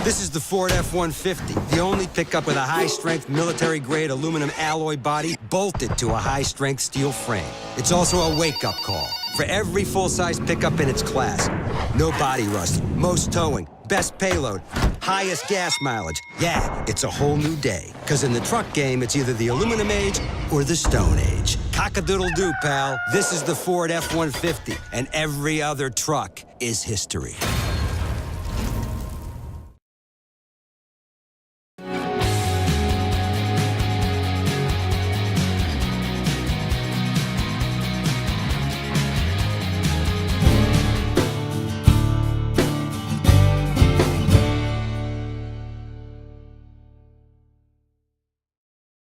This is the Ford F-150, the only pickup with a high-strength, military-grade aluminum alloy body bolted to a high-strength steel frame. It's also a wake-up call for every full-size pickup in its class. No body rust, most towing, best payload, highest gas mileage. Yeah, it's a whole new day. Because in the truck game, it's either the aluminum age or the stone age. Cock-a-doodle-doo, pal. This is the Ford F-150, and every other truck is history.